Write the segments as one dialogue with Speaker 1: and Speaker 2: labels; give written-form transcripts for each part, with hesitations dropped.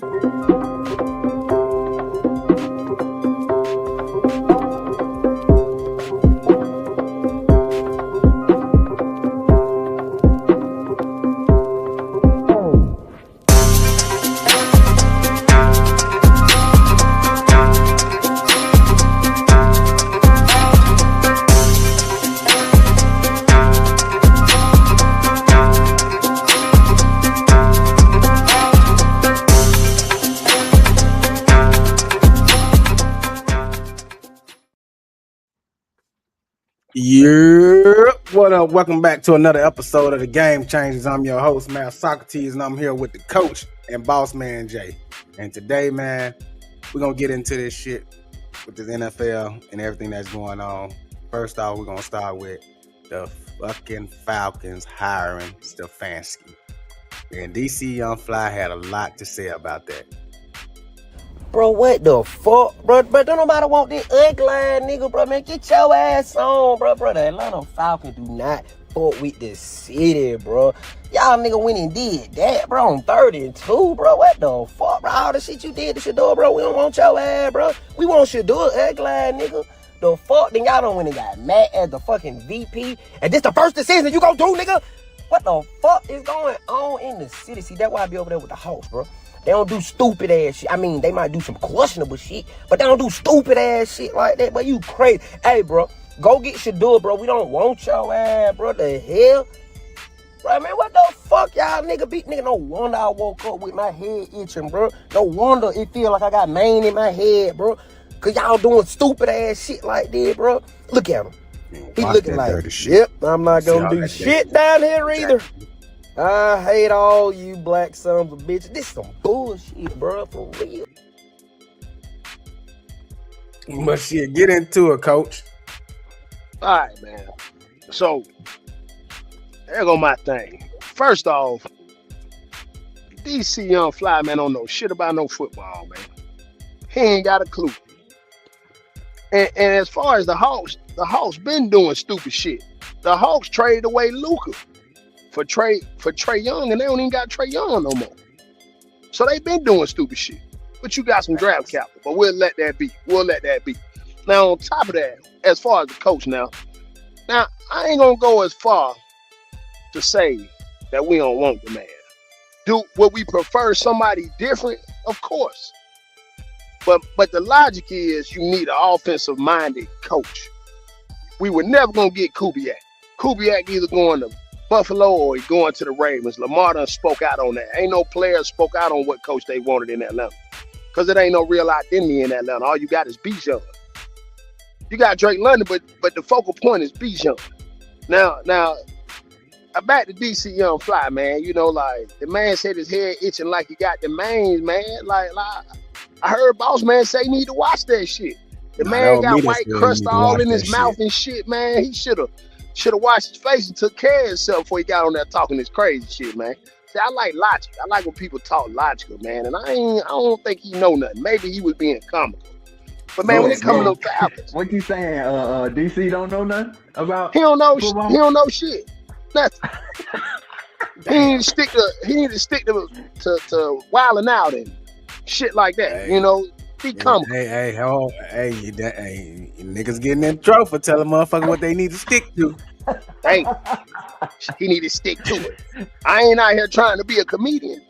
Speaker 1: What up? Welcome back to another episode of the Game Changers. I'm your host, man, Socrates, and I'm here with the coach and boss man, Jay. And today, man, we're going to get into this shit with the NFL and everything that's going on. First off, we're going to start with the fucking Falcons hiring Stefanski. And DC Young Fly had a lot to say about that.
Speaker 2: Bro, what the fuck? Bro, don't nobody want this ugly ass nigga, bro, man. Get your ass on, bro. The Atlanta Falcons do not fuck with the city, bro. Y'all nigga went and did that, bro, on 32, bro. What the fuck, bro? All the shit you did to Shador, bro. We don't want your ass, bro. We want Shador, ugly ass nigga. The fuck? Then y'all done went and got Matt as the fucking VP. And this the first decision you gonna do, nigga? What the fuck is going on in the city? See, that's why I be over there with the Hawks, bro. They don't do stupid ass shit. I mean, they might do some questionable shit, but they don't do stupid ass shit like that. But you crazy. Hey, bro, go get Shador, bro. We don't want your ass, bro. The hell? Bro, man, what the fuck y'all nigga beat? Nigga, no wonder I woke up with my head itching, bro. No wonder it feel like I got mane in my head, bro. Cause y'all doing stupid ass shit like that, bro. Look at him. He looking like, yep, I'm not gonna do shit down here either. I hate all you black sons of bitches. This some bullshit, bro, for real.
Speaker 1: But shit, get into it, coach.
Speaker 3: All right, man. So, there go my thing. First off, DC Young Fly, man, don't know shit about no football, man. He ain't got a clue. And as far as the Hawks been doing stupid shit. The Hawks traded away Luka for Trae Young, and they don't even got Trae Young no more. So they been doing stupid shit. But you got some draft capital, but we'll let that be. Now, on top of that, as far as the coach now I ain't gonna go as far to say that we don't want the man. Would we prefer somebody different? Of course. But the logic is you need an offensive-minded coach. We were never gonna get Kubiak. Kubiak either going to Buffalo or he going to the Ravens. Lamar done spoke out on that. Ain't no player spoke out on what coach they wanted in Atlanta. Because it ain't no real identity in Atlanta. All you got is Bijan. You got Drake London, but the focal point is Bijan. Now, back to DC Young Fly, man. You know, like, the man said his head itching like he got the mange, man. Like I heard boss man say he need to watch that shit. The man got white crust all in his mouth and shit, man. He should have washed his face and took care of himself before he got on there talking this crazy shit, man. See, I like logic. I like when people talk logical, man. And I don't think he know nothing. Maybe he was being comical. But man, when it comes to the Falcons,
Speaker 4: what you saying? DC don't know nothing about?
Speaker 3: He don't know shit. Nothing. He need to stick to wilding out and shit like that. Hey, you know, be comical.
Speaker 1: Hey, niggas getting in trouble for telling motherfuckers what they need to stick to.
Speaker 3: Hey, he need to stick to it. I ain't out here trying to be a comedian.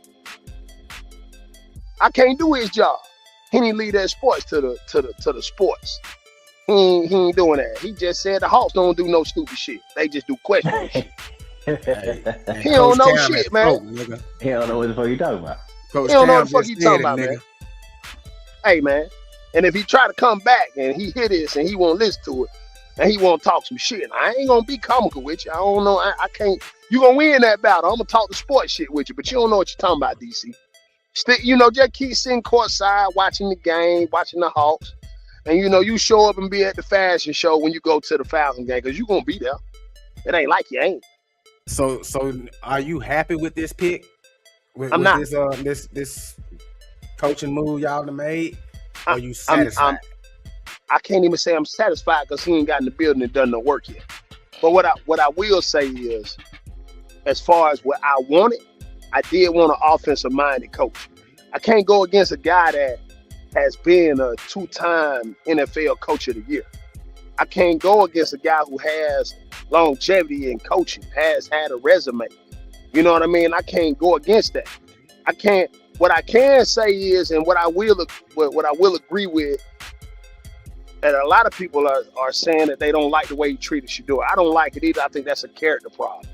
Speaker 3: I can't do his job. He need to leave that sports to the sports. He ain't doing that. He just said the Hawks don't do no stupid shit. They just do questionable shit. He don't know shit, man.
Speaker 4: He don't know what the fuck you talking about.
Speaker 3: He don't know what the fuck you talking about, man. Hey, man. And if he try to come back and he hear this and he won't listen to it and he won't talk some shit, I ain't gonna be comical with you. I don't know. I can't. You gonna win that battle. I'm gonna talk the sports shit with you, but you don't know what you're talking about, DC. Just keep sitting courtside, watching the game, watching the Hawks, and you show up and be at the fashion show when you go to the Falcons game because you gonna be there. It ain't like you ain't.
Speaker 1: So are you happy with this pick?
Speaker 3: I'm not.
Speaker 1: This coaching move y'all done made? Are you satisfied?
Speaker 3: I can't even say I'm satisfied because he ain't got in the building and done no work yet. But what I will say is, as far as what I wanted, I did want an offensive-minded coach. I can't go against a guy that has been a 2-time NFL Coach of the Year. I can't go against a guy who has longevity in coaching, has had a resume. You know what I mean? I can't go against that. I can't. What I can say is, and what I will agree with, that a lot of people are saying that they don't like the way he treated Shedeur. I don't like it either. I think that's a character problem.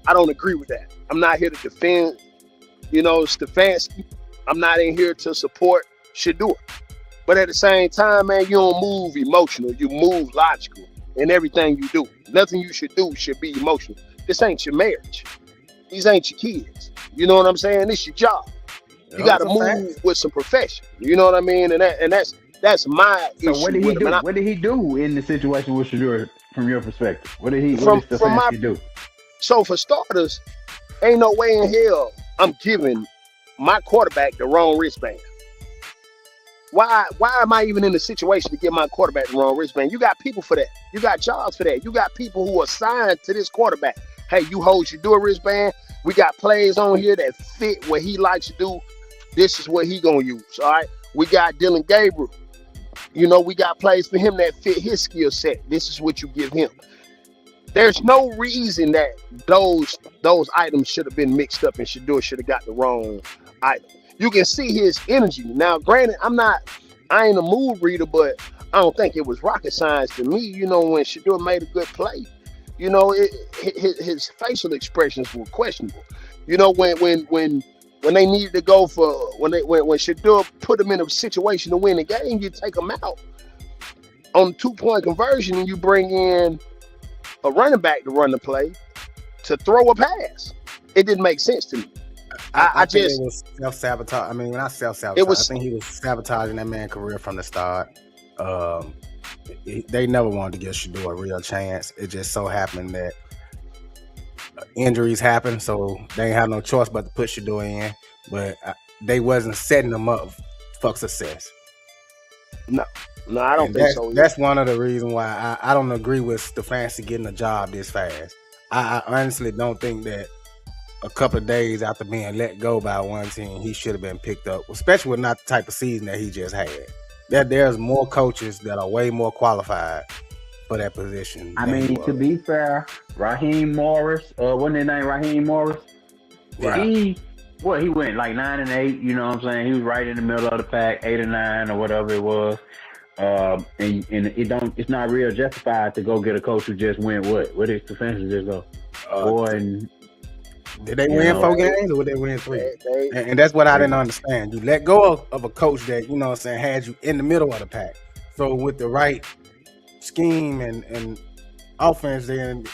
Speaker 3: I don't agree with that. I'm not here to defend, Stefanski. I'm not in here to support Shedeur. But at the same time, man, you don't move emotional. You move logical in everything you do. Nothing you should do should be emotional. This ain't your marriage. These ain't your kids. You know what I'm saying? This your job. You got to move with some profession. You know what I mean? And that's my issue.
Speaker 4: So what did he do? What did he do in the situation with Shedeur from your perspective? What did Stefanski do?
Speaker 3: So for starters, ain't no way in hell I'm giving my quarterback the wrong wristband. Why am I even in the situation to give my quarterback the wrong wristband? You got people for that. You got jobs for that. You got people who are signed to this quarterback. Hey, you hold Shedeur wristband. We got plays on here that fit what he likes to do. This is what he gonna use. All right. We got Dillon Gabriel. We got plays for him that fit his skill set. This is what you give him. There's no reason that those items should have been mixed up and Shedeur should have got the wrong item. You can see his energy. Now, granted, I ain't a mood reader, but I don't think it was rocket science to me. When Shedeur made a good play, his facial expressions were questionable. When they needed to go for when Shedeur put them in a situation to win the game, you take them out on 2-point conversion and you bring in a running back to run the play to throw a pass. It didn't make sense to me.
Speaker 1: I think it was self-sabotage. I mean, not self-sabotage. I think he was sabotaging that man's career from the start. They never wanted to give Shedeur a real chance. It just so happened that injuries happened, so they didn't have no choice but to put Shedeur in. But they wasn't setting them up for success.
Speaker 3: No, I don't think so.
Speaker 1: That's one of the reasons why I don't agree with Stefanski getting a job this fast. I honestly don't think that a couple of days after being let go by one team, he should have been picked up, especially with not the type of season that he just had. There's more coaches that are way more qualified for that position.
Speaker 4: I mean, to be fair, Raheem Morris, wasn't his name Raheem Morris?
Speaker 1: Right.
Speaker 4: He went like 9-8, you know what I'm saying? He was right in the middle of the pack, 8 or 9 or whatever it was. And it's not real justified to go get a coach who just went what? Where did Stefanski just go?
Speaker 1: Did they win 4 games or did they win 3? And that's what I didn't understand. You let go of a coach that, had you in the middle of the pack. So with the right scheme and offense, then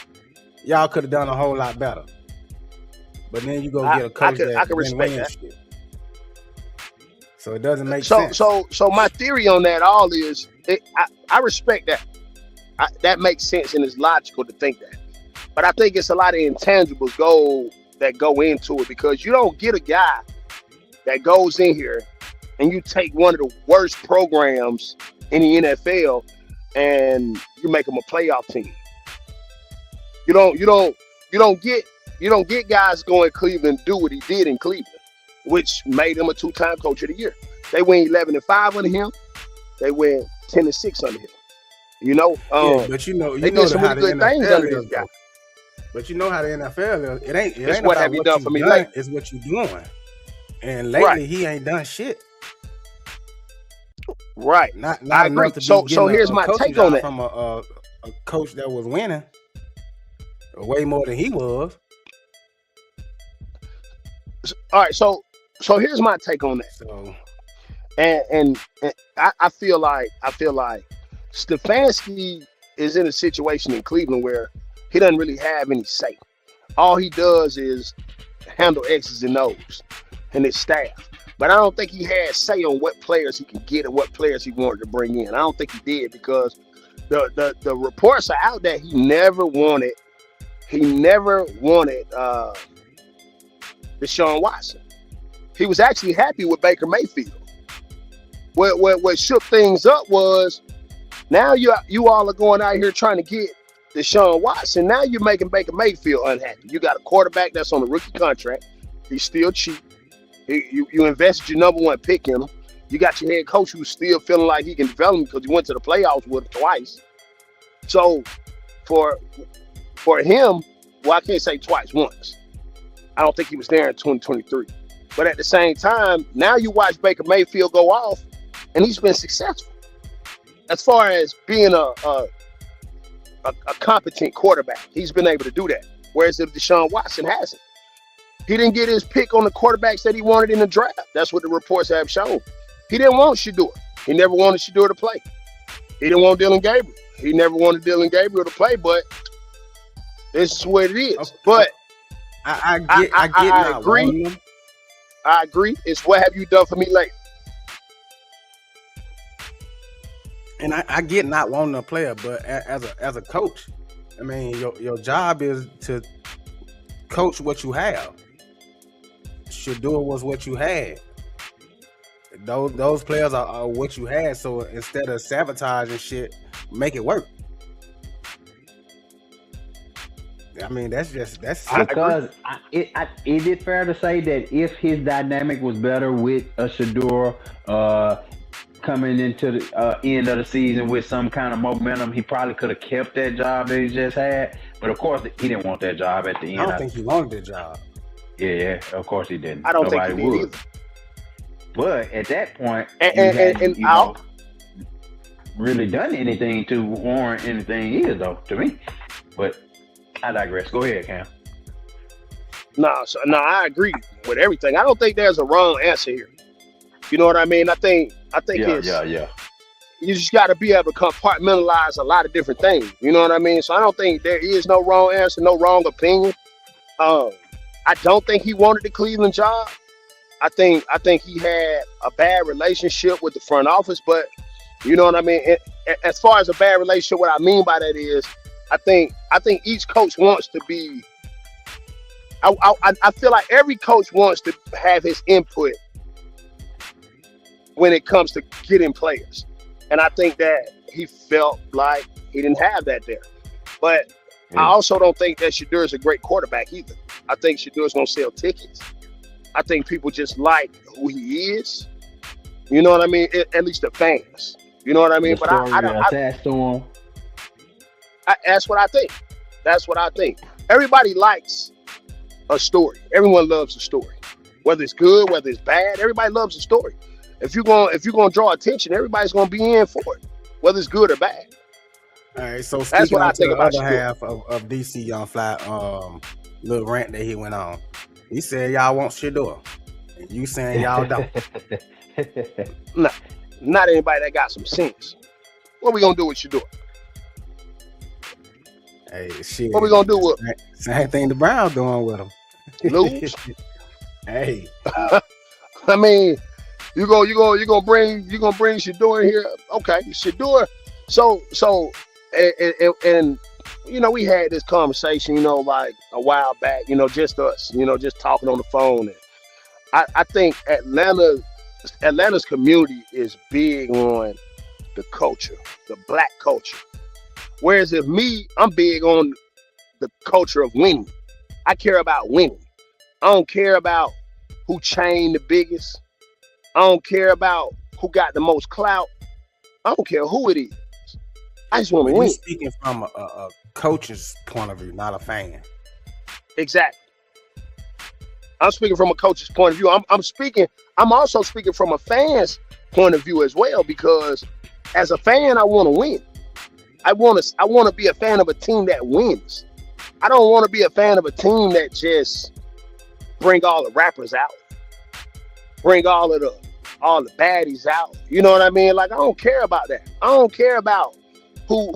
Speaker 1: y'all could have done a whole lot better. But then you go get a coach
Speaker 3: I can respect that.
Speaker 1: Shit. So it doesn't make sense.
Speaker 3: So my theory on that all is, I respect that. That makes sense and it's logical to think that. But I think it's a lot of intangibles that go into it, because you don't get a guy that goes in here and you take one of the worst programs in the NFL and you make them a playoff team. You don't get guys going Cleveland do what he did in Cleveland, which made him a 2-time coach of the year. They went 11-5 under him. They went 10-6 under him.
Speaker 1: But
Speaker 3: they did some really good things under this guy.
Speaker 1: But you know how the NFL is. It ain't
Speaker 3: what
Speaker 1: about
Speaker 3: have you done for me
Speaker 1: lately. It's what you doing. And lately he ain't done shit.
Speaker 3: Right.
Speaker 1: Not
Speaker 3: I agree. So here's my take on that.
Speaker 1: From a coach that was winning way more than he was.
Speaker 3: All right. So here's my take on that.
Speaker 1: So
Speaker 3: and I feel like Stefanski is in a situation in Cleveland where he doesn't really have any say. All he does is handle X's and O's and his staff. But I don't think he had say on what players he could get and what players he wanted to bring in. I don't think he did, because the reports are out that he never wanted Deshaun Watson. He was actually happy with Baker Mayfield. What shook things up was, now you all are going out here trying to get Deshaun Watson. Now you're making Baker Mayfield unhappy. You got a quarterback that's on a rookie contract. He's still cheap. You invested your number one pick in him. You got your head coach who's still feeling like he can develop him because he went to the playoffs with him twice. So for him, well, I can't say twice, once. I don't think he was there in 2023. But at the same time, now you watch Baker Mayfield go off, and he's been successful as far as being a competent quarterback. He's been able to do that, whereas if Deshaun Watson hasn't. He didn't get his pick on the quarterbacks that he wanted in the draft. That's what the reports have shown. He didn't want Shedeur. He never wanted Shedeur to play. He didn't want Dillon Gabriel. He never wanted Dillon Gabriel to play, but this is what it is.
Speaker 1: Okay.
Speaker 3: But
Speaker 1: I get
Speaker 3: agree. I agree. It's what have you done for me lately?
Speaker 1: And I get not wanting a player, but as a coach, I mean, your job is to coach what you have. Shedeur was what you had. Those players are what you had. So instead of sabotaging shit, make it work. I mean, that's
Speaker 4: because is it fair to say that if his dynamic was better with a Shedeur coming into the end of the season with some kind of momentum, he probably could have kept that job that he just had. But of course, he didn't want that job at the end.
Speaker 1: I don't think he wanted that job.
Speaker 4: Yeah, of course he didn't.
Speaker 3: I don't think he did either.
Speaker 4: But at that point,
Speaker 3: and
Speaker 4: really done anything to warrant anything either, though, to me. But I digress. Go ahead, Cam.
Speaker 3: No, I agree with everything. I don't think there's a wrong answer here. You know what I mean? I think
Speaker 4: Yeah.
Speaker 3: You just got to be able to compartmentalize a lot of different things. You know what I mean? So I don't think there is no wrong answer, no wrong opinion. I don't think he wanted the Cleveland job. I think he had a bad relationship with the front office, but you know what I mean? As far as a bad relationship, what I mean by that is I think each coach wants to be I feel like every coach wants to have his input when it comes to getting players. And I think that he felt like he didn't have that there. But I also don't think that Shedeur is a great quarterback either. I think Shedeur is going to sell tickets. I think people just like who he is. You know what I mean? At least the fans. You know what I mean? But I
Speaker 4: attached to him.
Speaker 3: That's what I think. That's what I think. Everybody likes a story. Everyone loves a story. Whether it's good, whether it's bad, everybody loves a story. If you're gonna draw attention, everybody's gonna be in for it, whether it's good or bad.
Speaker 1: All right, so
Speaker 3: that's what I think
Speaker 1: the
Speaker 3: about
Speaker 1: other half of DC Young Fly little rant that he went on. He said y'all want Shedeur, and you saying y'all don't.
Speaker 3: Nah, not anybody that got some sense. What we gonna do with Shedeur?
Speaker 1: Hey, shit.
Speaker 3: What we gonna do with him?
Speaker 1: Same thing the Browns doing with him.
Speaker 3: Lose?
Speaker 1: Hey.
Speaker 3: I mean, you gonna bring Shedeur in here? Okay, Shedeur. So and you know, we had this conversation, you know, like a while back, you know, just us, you know, just talking on the phone. And I think Atlanta's community is big on the culture, the black culture. Whereas if I'm big on the culture of winning. I care about winning. I don't care about who chained the biggest. I don't care about who got the most clout. I don't care who it is. I just want to win.
Speaker 1: You're speaking from a coach's point of view, not a fan.
Speaker 3: Exactly. I'm speaking from a coach's point of view. I'm also speaking from a fan's point of view as well, because as a fan, I want to win. I want to be a fan of a team that wins. I don't want to be a fan of a team that just bring all the rappers out, bring all the baddies out. You know what I mean? Like, I don't care about that. I don't care about who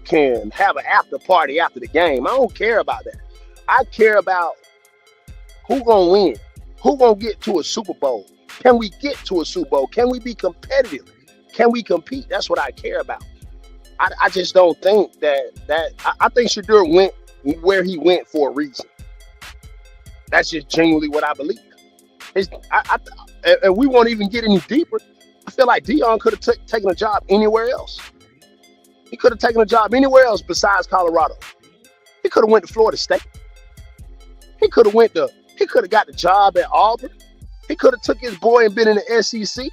Speaker 3: can have an after party after the game. I don't care about that. I care about who gonna win, who gonna get to a Super Bowl. Can we get to a Super Bowl? Can we be competitive? Can we compete? That's what I care about. I just don't think that I think Shedeur went where he went for a reason. That's just genuinely what I believe. And we won't even get any deeper. I feel like Deion could have taken a job anywhere else. He could have taken a job anywhere else besides Colorado. He could have went to Florida State. He could have went to He could have got the job at Auburn. He could have took his boy and been in the SEC.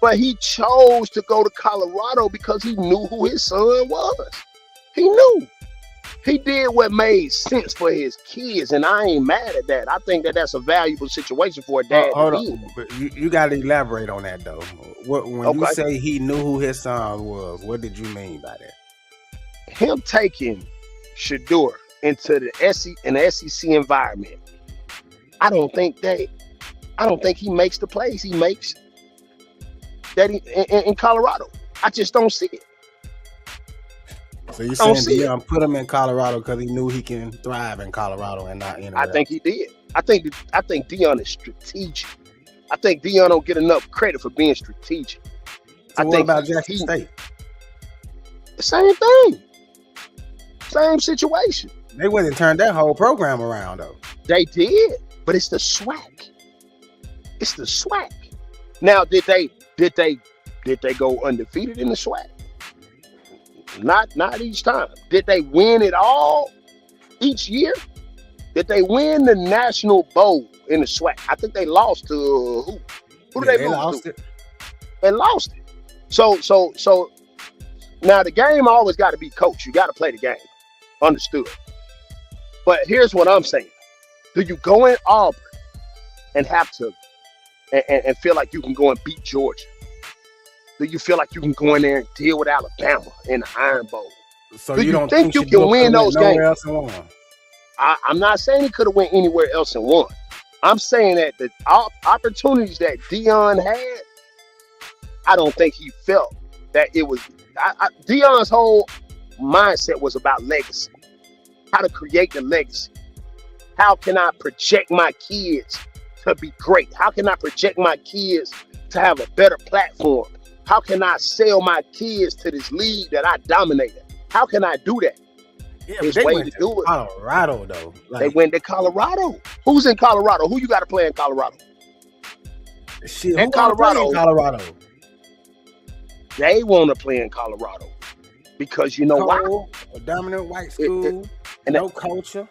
Speaker 3: But he chose to go to Colorado because he knew who his son was. He knew. He did what made sense for his kids, and I ain't mad at that. I think that that's a valuable situation for a dad.
Speaker 1: Hold on. But you got to elaborate on that, though. When you say he knew who his son was, what did you mean by that?
Speaker 3: Him taking Shedeur into the SEC environment, I don't think he makes the plays he makes that in Colorado. I just don't see it.
Speaker 1: So you're saying Deion put him in Colorado because he knew he can thrive in Colorado and not anywhere else?
Speaker 3: I think he did. I think Deion is strategic. I think Deion don't get enough credit for being strategic.
Speaker 1: So what about Jackson State?
Speaker 3: The same thing. Same situation.
Speaker 1: They went and turned that whole program around, though.
Speaker 3: They did, but it's the SWAC. It's the SWAC. Now, did they go undefeated in the SWAC? Not each time. Did they win it all each year? Did they win the National Bowl in the SWAC? I think they lost to who? Who did they lose to? They lost it. So now the game always got to be coached. You got to play the game. Understood. But here's what I'm saying. Do you go in Auburn and have to and feel like you can go and beat Georgia? Do you feel like you can go in there and deal with Alabama in the Iron Bowl?
Speaker 1: So
Speaker 3: do you don't think you can win those games? I'm not saying he could have went anywhere else and won. I'm saying that the opportunities that Deion had, I don't think he felt that it was. Deion's whole mindset was about legacy. How to create the legacy. How can I project my kids to be great? How can I project my kids to have a better platform? How can I sell my kids to this league that I dominated? How can I do that?
Speaker 1: Yeah, but they went to Colorado, though.
Speaker 3: They went to Colorado. Who's in Colorado? Who you got to play in Colorado?
Speaker 1: Shit, in Colorado.
Speaker 3: They want to play in Colorado because you know why?
Speaker 1: A dominant white school, and no culture.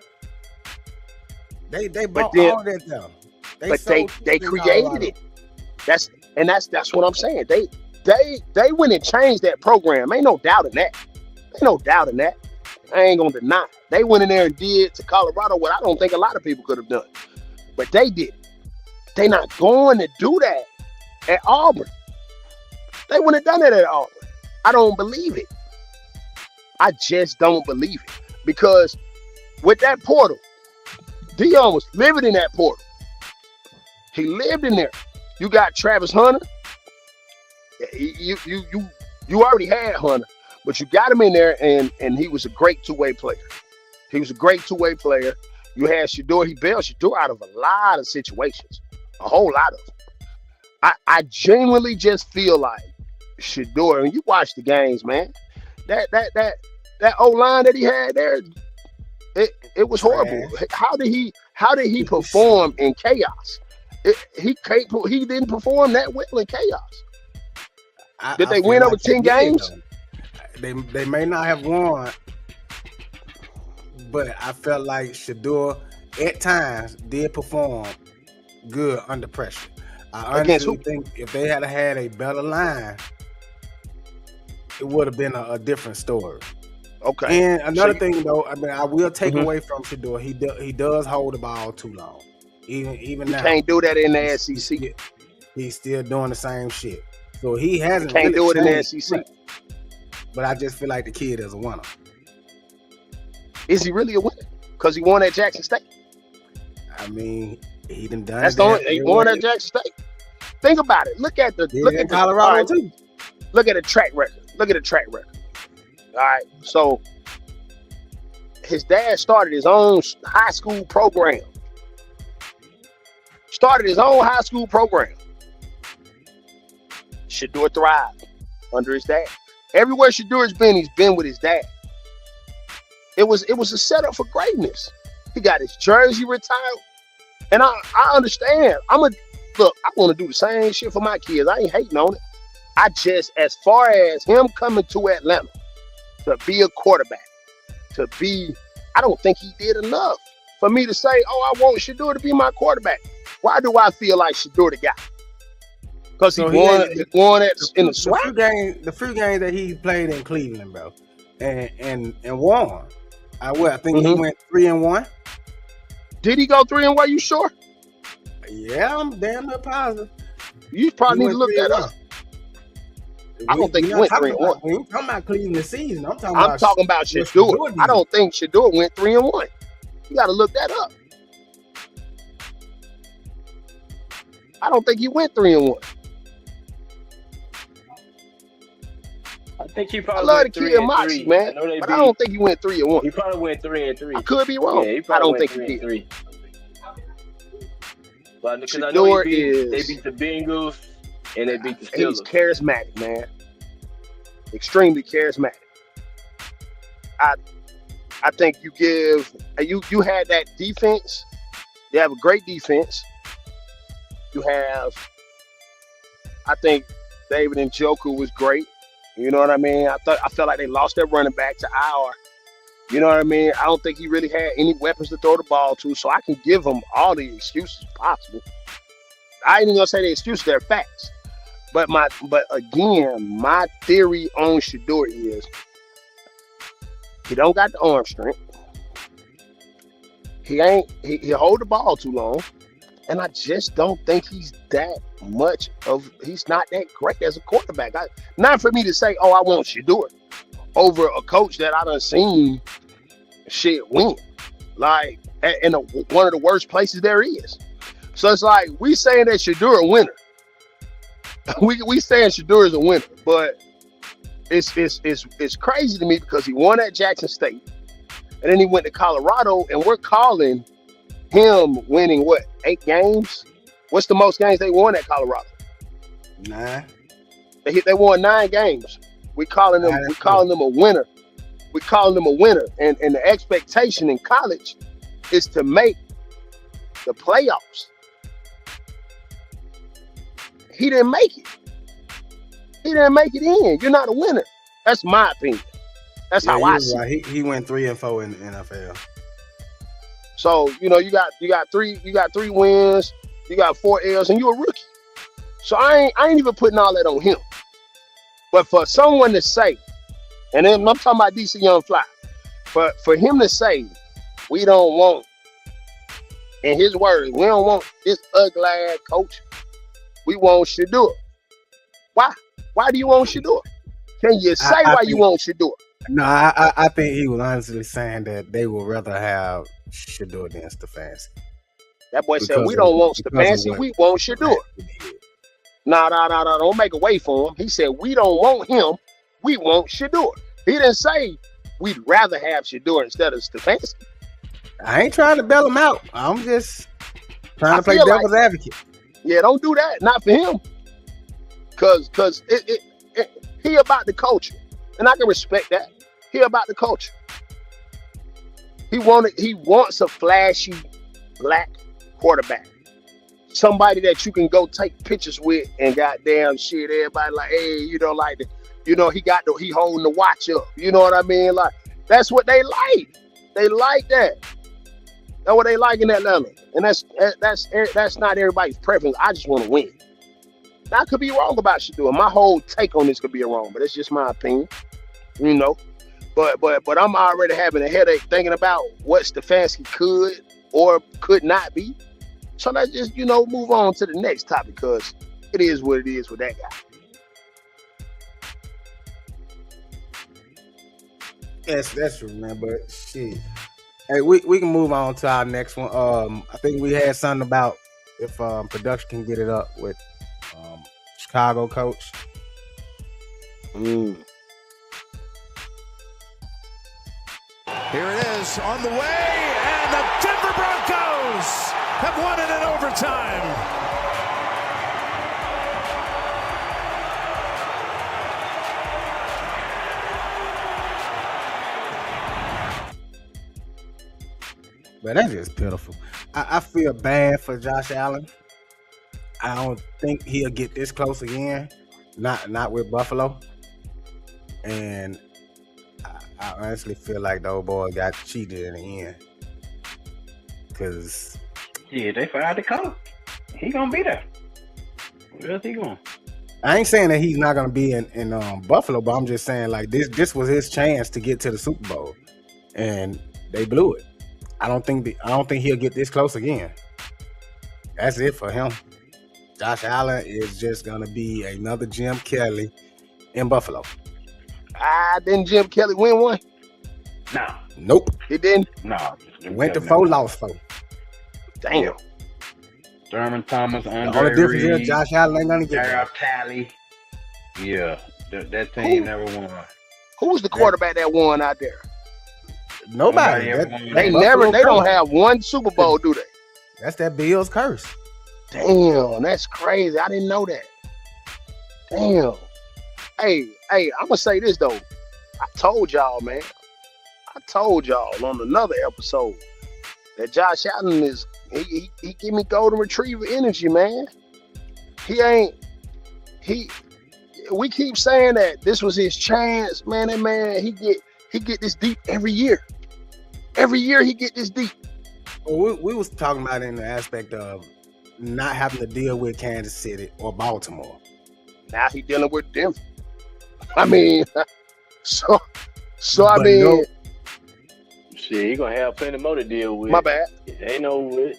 Speaker 1: They bought all that though. They created it. That's what I'm saying. They went and changed that program. Ain't no doubt in that. I ain't gonna deny it. They went in there and did to Colorado what I don't think a lot of people could have done. But they did. They not going to do that at Auburn. They wouldn't have done that at Auburn. I don't believe it. I just don't believe it. Because with that portal, Deion was living in that portal. He lived in there. You got Travis Hunter. You already had Hunter, but you got him in there, and he was a great two-way player. You had Shedeur. He bailed Shedeur out of a lot of situations, a whole lot of them. I genuinely just feel like Shedeur, and you watch the games, man. That O-line that he had there, it was horrible. How did he perform in chaos? He didn't perform that well in chaos. Did they win over 10 games? They may not have won, but I felt like Shedeur at times did perform good under pressure. I honestly think if they had a better line, it would have been a different story.
Speaker 3: Okay.
Speaker 1: And another thing, though, I mean, I will take away from Shedeur. He does hold the ball too long. Even now,
Speaker 3: can't do that in the SEC.
Speaker 1: He's still doing the same shit. So he hasn't.
Speaker 3: Can't do it in the SEC.
Speaker 1: But I just feel like the kid is a winner.
Speaker 3: Is he really a winner? Because he won at Jackson State.
Speaker 1: I mean, he done
Speaker 3: That's the only. He won at Jackson State. Think about it. Look at
Speaker 1: Colorado too.
Speaker 3: Look at the track record. All right. So his dad started his own high school program. Shedeur thrived under his dad. Everywhere Shedeur's been, he's been with his dad. It was a setup for greatness. He got his jersey retired. And I understand. I want to do the same shit for my kids. I ain't hating on it. I just, as far as him coming to Atlanta to be a quarterback, I don't think he did enough for me to say, oh, I want Shedeur to be my quarterback. Why do I feel like Shedeur the guy? Because
Speaker 1: So
Speaker 3: he won in the swag.
Speaker 1: The few games that he played in Cleveland, bro, and won. I think he went 3-1.
Speaker 3: Did he go 3-1? You sure?
Speaker 1: Yeah, I'm damn near positive.
Speaker 3: You probably need to look that up. I don't think he went 3-1.
Speaker 1: We ain't talking about Cleveland season. I'm talking about
Speaker 3: Shedeur. I don't think Shedeur went 3-1. You got to look that up. I don't think he went 3-1.
Speaker 2: I think he
Speaker 3: I
Speaker 2: probably
Speaker 3: love the
Speaker 2: went
Speaker 3: kid
Speaker 2: 3-3.
Speaker 3: Moxie, man, but I don't think he went 3-1.
Speaker 2: He probably went 3-3.
Speaker 3: I could be wrong.
Speaker 2: Yeah,
Speaker 3: I don't think he did.
Speaker 2: 3-3. But because I know
Speaker 3: Shedeur
Speaker 2: they beat the Bengals and they beat the
Speaker 3: He's
Speaker 2: Steelers.
Speaker 3: charismatic, man. Extremely charismatic. I think you had that defense. You have a great defense. You have, I think David Njoku was great. You know what I mean? I felt like they lost their running back to IR. You know what I mean? I don't think he really had any weapons to throw the ball to, so I can give him all the excuses possible. I ain't even gonna say the excuses, they're facts. But again, my theory on Shedeur is he don't got the arm strength. He hold the ball too long. And I just don't think he's he's not that great as a quarterback. Not for me to say, oh, I want Shedeur over a coach that I done seen shit win. Like, in one of the worst places there is. So it's like, we saying that Shedeur a winner. we saying Shedeur is a winner, but it's crazy to me because he won at Jackson State. And then he went to Colorado, and we're calling him winning 8 games? What's the most games they won at Colorado?
Speaker 1: 9.
Speaker 3: They won 9 games. We calling them a winner. We calling them a winner. And the expectation in college is to make the playoffs. He didn't make it. He didn't make it in. You're not a winner. That's my opinion. That's how I see it.
Speaker 1: He went 3-4 in the NFL.
Speaker 3: So, you got 3 wins, you got 4 L's, and you're a rookie. So I ain't even putting all that on him. But for someone to say, and then I'm talking about DC Young Fly, but for him to say, we don't want, in his words, we don't want this ugly ass coach. We want Shedeur. Why? Why do you want Shedeur? Can you say why you want Shedeur?
Speaker 1: No, I think he was honestly saying that they would rather have Shedeur than Stefanski.
Speaker 3: That boy said, we don't want Stefanski, we want Shedeur. No, don't make a way for him. He said, we don't want him, we want Shedeur. He didn't say we'd rather have Shedeur instead of Stefanski.
Speaker 1: I ain't trying to bail him out. I'm just trying to play devil's advocate.
Speaker 3: Yeah, don't do that. Not for him. Cause he about the culture. And I can respect that. He about the culture. He wants a flashy black quarterback. Somebody that you can go take pictures with and goddamn shit. Everybody like, hey, he holding the watch up. You know what I mean? Like, that's what they like. They like that. That's what they like in Atlanta. And that's not everybody's preference. I just want to win. Now, I could be wrong about Shedeur. My whole take on this could be wrong, but it's just my opinion. But I'm already having a headache thinking about what Stefanski could or could not be. So let's just, move on to the next topic because it is what it is with that guy.
Speaker 1: Yes, that's true, man. But shit. Hey, we can move on to our next one. I think we had something about if production can get it up with Chicago coach.
Speaker 5: Here it is on the way, and the Denver Broncos have won it in overtime.
Speaker 1: But that's just pitiful. I feel bad for Josh Allen. I don't think he'll get this close again. Not with Buffalo. And I honestly feel like the old boy got cheated in the end. because
Speaker 4: Yeah, they fired the coach. He gonna be there. Where else he going?
Speaker 1: I ain't saying that he's not gonna be in Buffalo, but I'm just saying like this was his chance to get to the Super Bowl, and they blew it. I don't think he'll get this close again. That's it for him. Josh Allen is just gonna be another Jim Kelly in Buffalo.
Speaker 3: Didn't Jim Kelly win one?
Speaker 4: No,
Speaker 1: Nope.
Speaker 3: He didn't.
Speaker 4: no.
Speaker 1: Went to 4, lost 4.
Speaker 3: Damn.
Speaker 4: Thurman Thomas,
Speaker 1: The
Speaker 4: Andre
Speaker 1: only difference
Speaker 4: Reed,
Speaker 1: is Josh Allen ain't gonna get
Speaker 4: Jared
Speaker 1: it.
Speaker 4: Talley. Yeah, that team
Speaker 3: Who?
Speaker 4: never won.
Speaker 3: Who was the quarterback that won out there?
Speaker 1: Nobody.
Speaker 4: Nobody ever
Speaker 1: That-
Speaker 4: won.
Speaker 3: They
Speaker 1: Buffalo
Speaker 3: never. They don't
Speaker 1: curse.
Speaker 3: have one Super Bowl, do they?
Speaker 1: That's that Bills curse.
Speaker 3: Damn, that's crazy. I didn't know that. Damn. Hey, I'm gonna say this though. I told y'all, man. I told y'all on another episode that Josh Allen is he give me golden retriever energy, man. We keep saying that this was his chance, man. That man, he get this deep every year. Every year he get this deep.
Speaker 1: Well, we was talking about it in the aspect of not having to deal with Kansas City or Baltimore.
Speaker 3: Now he dealing with Denver. I mean, so I
Speaker 1: But
Speaker 3: mean,
Speaker 1: no-
Speaker 6: Shit, he gonna have plenty more to deal with.
Speaker 3: my bad.
Speaker 6: It ain't no with.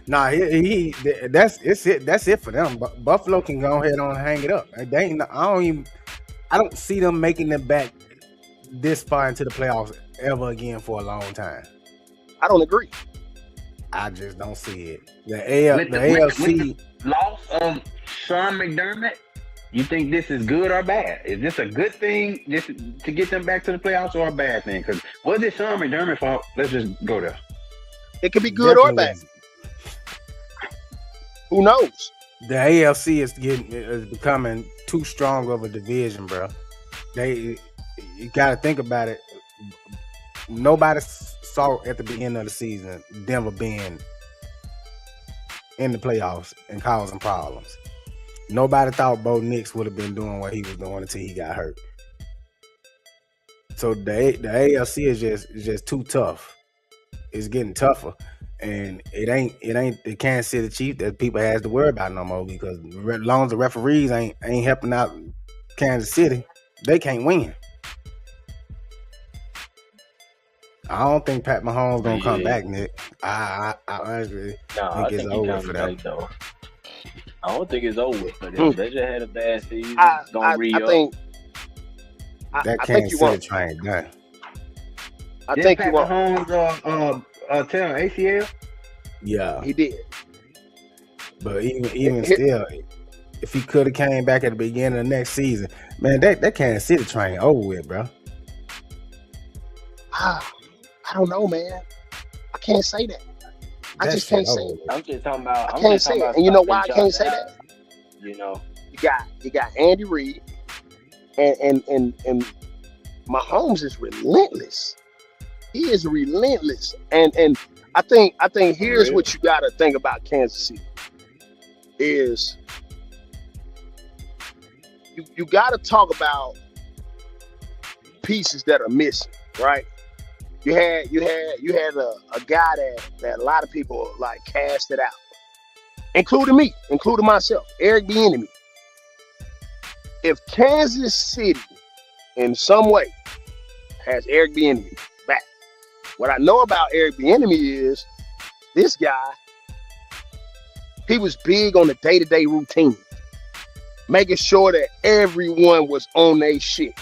Speaker 1: Nah, that's it for them. Buffalo can go ahead and hang it up. I don't see them making it back this far into the playoffs ever again for a long time.
Speaker 3: I don't agree.
Speaker 1: I just don't see it. The
Speaker 4: With the
Speaker 1: AFC.
Speaker 4: loss of Sean McDermott, you think this is good or bad? Is this a good thing just to get them back to the playoffs or a bad thing? Because was it Sean McDermott's fault? Let's just go there.
Speaker 3: It could be good or bad.
Speaker 1: definitely-
Speaker 3: Who knows?
Speaker 1: The AFC is becoming too strong of a division, bro. You got to think about it. Nobody saw at the beginning of the season Denver being in the playoffs and causing problems. Nobody thought Bo Nix would have been doing what he was doing until he got hurt. So the AFC is just too tough. It's getting tougher. And it ain't the Kansas City Chiefs that people has to worry about no more, because as long as the referees ain't helping out Kansas City, they can't win. I don't think Pat Mahomes gonna come back, Nick. I honestly
Speaker 6: No,
Speaker 1: think
Speaker 6: I
Speaker 1: it's
Speaker 6: think he
Speaker 1: over
Speaker 6: comes
Speaker 1: for them.
Speaker 6: back though. I don't think it's over for
Speaker 3: Hmm.
Speaker 6: them. They just had a bad season.
Speaker 3: I
Speaker 6: Gonna re-up.
Speaker 3: think.
Speaker 1: That
Speaker 3: I think
Speaker 1: Kansas
Speaker 3: you
Speaker 1: City
Speaker 3: won't.
Speaker 1: train done.
Speaker 3: I
Speaker 4: Did
Speaker 3: think you
Speaker 4: Pat
Speaker 3: won't.
Speaker 4: Mahomes tear ACL?
Speaker 1: Yeah,
Speaker 3: He did.
Speaker 1: but even
Speaker 3: Here-
Speaker 1: still, if he could have came back at the beginning of next season, man, that Kansas City train over with, bro.
Speaker 3: I don't know, man. I can't say that. I
Speaker 1: That
Speaker 3: just
Speaker 1: shit
Speaker 3: can't say
Speaker 1: over
Speaker 3: it.
Speaker 1: with.
Speaker 6: I'm just talking about.
Speaker 3: I
Speaker 6: I'm
Speaker 3: can't
Speaker 6: just
Speaker 3: say
Speaker 6: talking
Speaker 3: it.
Speaker 6: about
Speaker 3: And you know
Speaker 6: stopping
Speaker 3: why I can't
Speaker 6: Josh
Speaker 3: say
Speaker 6: Allen.
Speaker 3: that?
Speaker 6: You know,
Speaker 3: You got Andy Reid, and Mahomes is relentless. He is relentless, and I think here's
Speaker 6: Really?
Speaker 3: what you got to think about Kansas City is you got to talk about pieces that are missing, right? You had a guy that a lot of people like casted out, including me, including myself, Eric Bieniemy. If Kansas City in some way has Eric Bieniemy back, what I know about Eric Bieniemy is this guy, he was big on the day-to-day routine, making sure that everyone was on their shit.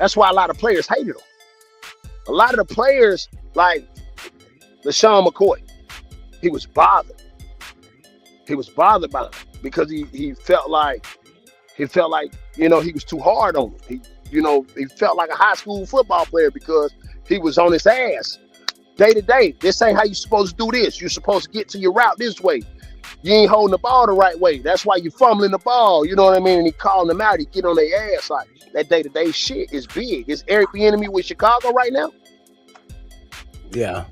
Speaker 3: That's why a lot of players hated him. A lot of the players, like LaShawn McCoy, he was bothered. He was bothered by him because he felt like, he was too hard on him. He felt like a high school football player because he was on his ass day to day. This ain't how you supposed to do this. You're supposed to get to your route this way. You ain't holding the ball the right way. That's why you fumbling the ball. You know what I mean? And he calling them out. He get on their ass. Like, that day-to-day shit is big. Is Eric Bieniemy with Chicago right now?
Speaker 1: Yeah,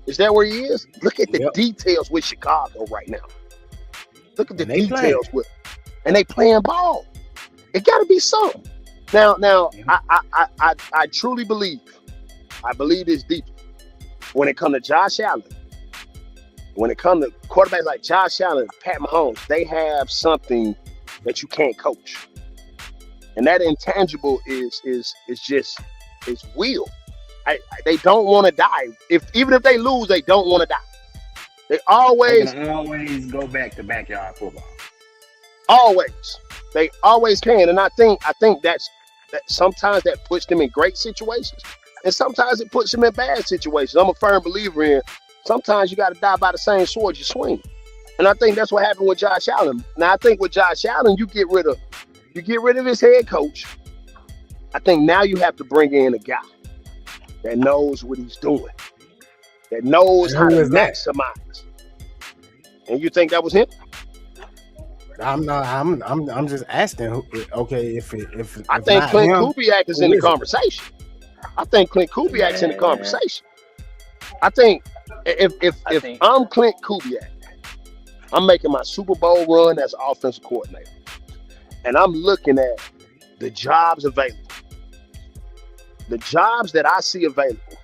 Speaker 3: Is that where he is? Look at the
Speaker 1: Yep.
Speaker 3: details with Chicago right now. Look at the
Speaker 1: And they
Speaker 3: details and they playing ball. It got to be something. Now,
Speaker 1: Yeah.
Speaker 3: I truly believe. I believe this deep. when it comes to Josh Allen, when it comes to quarterbacks like Josh Allen, Pat Mahomes, they have something that you can't coach. And that intangible is will. They don't want to die. Even if they lose, they don't want to die. They
Speaker 6: can always go back to backyard football.
Speaker 3: Always. They always can. And I think that sometimes that puts them in great situations. And sometimes it puts them in bad situations. I'm a firm believer in sometimes you got to die by the same sword you swing. And I think that's what happened with Josh Allen. Now I think with Josh Allen, you get rid of his head coach. I think now you have to bring in a guy that knows what he's doing, that knows how to maximize. And you think that was him?
Speaker 1: I'm not. I'm just asking. Okay, if
Speaker 3: I think Clint Kubiak is in the conversation. I think Clint Kubiak's in the conversation. I think if I'm Clint Kubiak, I'm making my Super Bowl run as offensive coordinator, and I'm looking at the jobs available. The jobs that I see available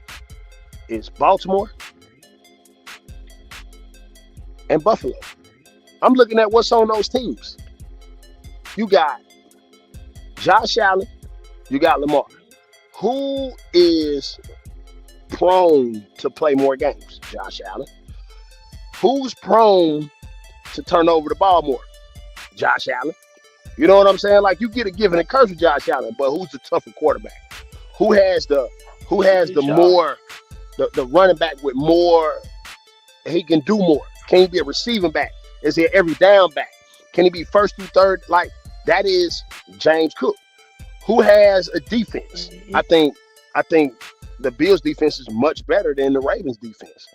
Speaker 3: is Baltimore and Buffalo. I'm looking at what's on those teams. You got Josh Allen, you got Lamar. Who is prone to play more games? Josh Allen. Who's prone to turn over the ball more? Josh Allen. You know what I'm saying? Like, you get a given and curse with Josh Allen, but who's the tougher quarterback? Who has the more the running back with more? He can do more. Can he be a receiving back? Is he every down back? Can he be first through third? Like, that is James Cook. Who has a defense? I think the Bills defense is much better than the Ravens defense.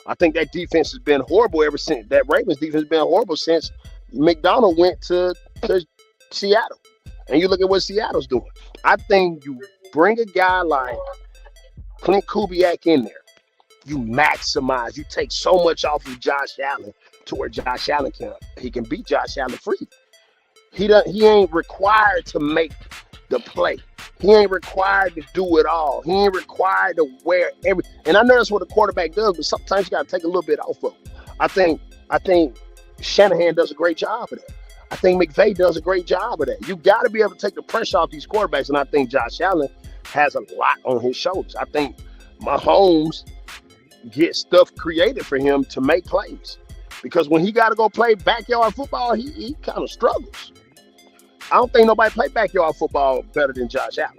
Speaker 3: I think that defense has been horrible ever since. That Ravens defense has been horrible since McDonald went to Seattle. And you look at what Seattle's doing. I think you bring a guy like Clint Kubiak in there. You maximize. You take so much off of Josh Allen to where Josh Allen can beat Josh Allen free. He ain't required to make the play. He ain't required to do it all. He ain't required to wear every. And I know that's what a quarterback does, but sometimes you got to take a little bit off of him. I think Shanahan does a great job of that. I think McVay does a great job of that. You got to be able to take the pressure off these quarterbacks, and I think Josh Allen has a lot on his shoulders. I think Mahomes gets stuff created for him to make plays, because when he got to go play backyard football, he kind of struggles. I don't think nobody play backyard football better than Josh Allen.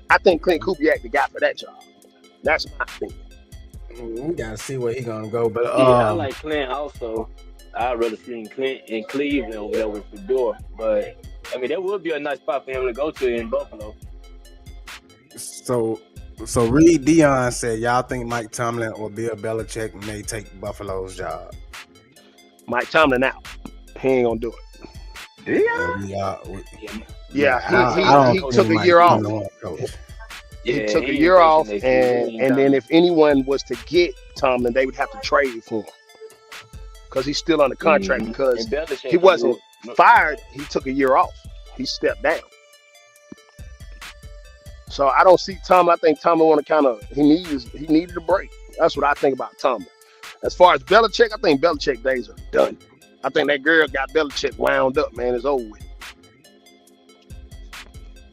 Speaker 3: I think Clint Kubiak the guy for that job. That's my opinion.
Speaker 1: We gotta see where he's gonna go, but
Speaker 6: I like Clint also. I'd rather see Clint in Cleveland over there with Fedor, but I mean that would be a nice spot for him to go to in Buffalo.
Speaker 1: So Reed Dion said, y'all think Mike Tomlin or Bill Belichick may take Buffalo's job?
Speaker 3: Mike Tomlin out. He ain't gonna do it. Yeah, he took a year off. He took a year off, and then if anyone was to get Tomlin, they would have to trade for him because he's still under contract because he wasn't fired. He took a year off. He stepped down. So I don't see Tomlin. I think Tomlin want to he needed a break. That's what I think about Tomlin. As far as Belichick, I think Belichick days are done. I think that girl got Belichick wound up, man. It's over with.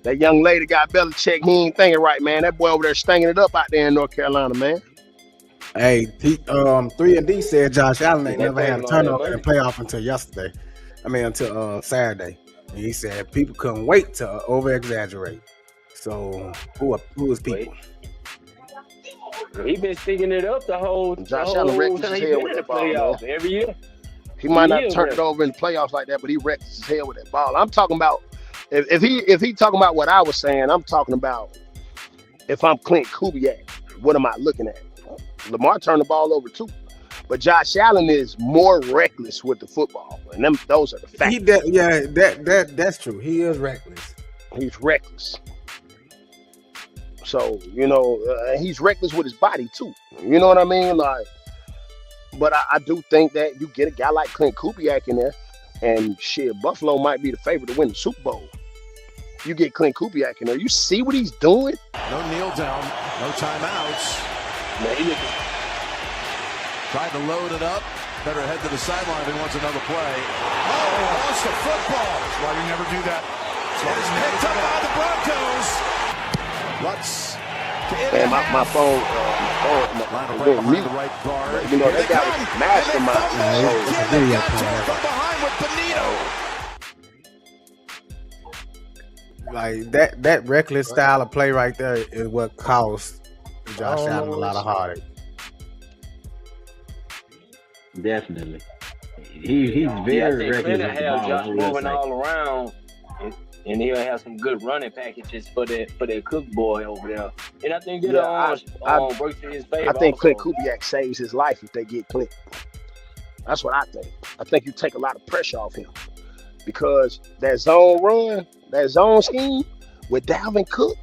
Speaker 3: That young lady got Belichick. He ain't thinking right, man. That boy over there stinking it up out there in North Carolina, man.
Speaker 1: Hey, 3&D said Josh Allen ain't never had a turnover in the playoff until yesterday. Until Saturday. And he said people couldn't wait to over-exaggerate. So who is people?
Speaker 6: He been sticking it up the whole
Speaker 3: Allen wrecked his head with that ball
Speaker 6: every year.
Speaker 3: He might not turn it over in the playoffs like that, but he wrecked his head with that ball. I'm talking about if he talking about what I was saying, I'm talking about if I'm Clint Kubiak, what am I looking at? Lamar turned the ball over too, but Josh Allen is more reckless with the football, and those are the facts.
Speaker 1: That's true. He is reckless.
Speaker 3: He's reckless. So he's reckless with his body too. You know what I mean? Like. But I do think that you get a guy like Clint Kubiak in there, and shit, Buffalo might be the favorite to win the Super Bowl. You get Clint Kubiak in there, you see what he's doing.
Speaker 5: No kneel down, no timeouts.
Speaker 6: Man, he looking.
Speaker 5: Tried to load it up. Better head to the sideline if he wants another play. Oh, lost the football. That's why you never do that. It is picked up by the Broncos. Lutz.
Speaker 3: Man, my phone going mute.
Speaker 5: Right guard.
Speaker 3: You know, that guy was a mastermind.
Speaker 1: It's a video camera.
Speaker 5: From behind with Benito.
Speaker 1: Like that reckless style of play right there is what cost Josh Allen a lot of heartache.
Speaker 4: Definitely. He's
Speaker 6: I
Speaker 4: very
Speaker 6: think
Speaker 4: reckless
Speaker 6: Clinton
Speaker 4: with the
Speaker 6: have
Speaker 4: ball.
Speaker 6: Josh
Speaker 4: I will
Speaker 6: moving
Speaker 4: say.
Speaker 6: all around, and he'll have some good running packages for that Cook boy over there. And I think that works in his favor.
Speaker 3: I think
Speaker 6: also.
Speaker 3: Clint Kubiak saves his life if they get Clint. That's what I think. I think you take a lot of pressure off him because that zone run, that zone scheme with Dalvin Cook,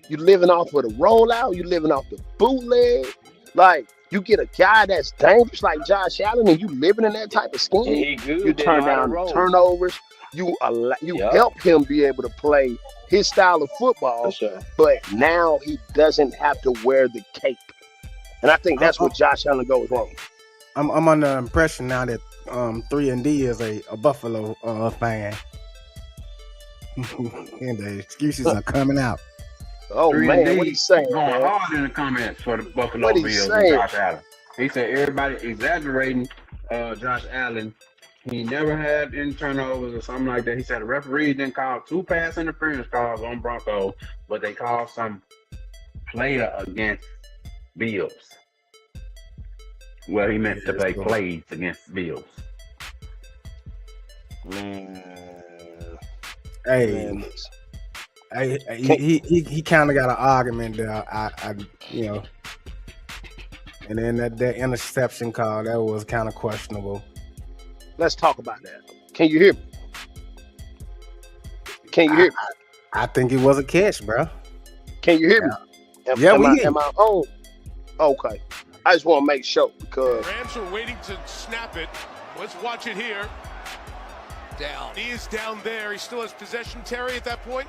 Speaker 3: you living off of the rollout, you living off the bootleg. Like, you get a guy that's dangerous like Josh Allen and you living in that type of
Speaker 6: And
Speaker 3: scheme,
Speaker 6: he good.
Speaker 3: you
Speaker 6: They
Speaker 3: turn
Speaker 6: know how to
Speaker 3: down
Speaker 6: roll.
Speaker 3: turnovers, you
Speaker 6: Yep.
Speaker 3: help him be able to play his style of football,
Speaker 6: For sure.
Speaker 3: but now he doesn't have to wear the cape. And I think that's what Josh Allen goes wrong.
Speaker 1: I'm under the impression now that 3&D is a Buffalo fan. And the excuses are coming out.
Speaker 3: Oh, man, what he's saying,
Speaker 4: Going
Speaker 3: man?
Speaker 4: hard in the comments for the Buffalo
Speaker 3: What he
Speaker 4: Bills
Speaker 3: saying?
Speaker 4: and Josh Allen. He said everybody exaggerating Josh Allen. He never had any turnovers or something like that. He said the referees didn't call 2 pass interference calls on Broncos, but they called some player against Bills. Well, he meant to play plays against Bills.
Speaker 1: Hey, he kind of got an argument there. I you know, and then that interception call that was kind of questionable.
Speaker 3: Let's talk about that. Can you hear me? Can you hear me?
Speaker 1: I think it was a catch, bro.
Speaker 3: Can you hear me? Am I on? Okay. I just want to make sure because
Speaker 5: Rams are waiting to snap it. Let's watch it here. Down. He is down there. He still has possession, Terry, at that point.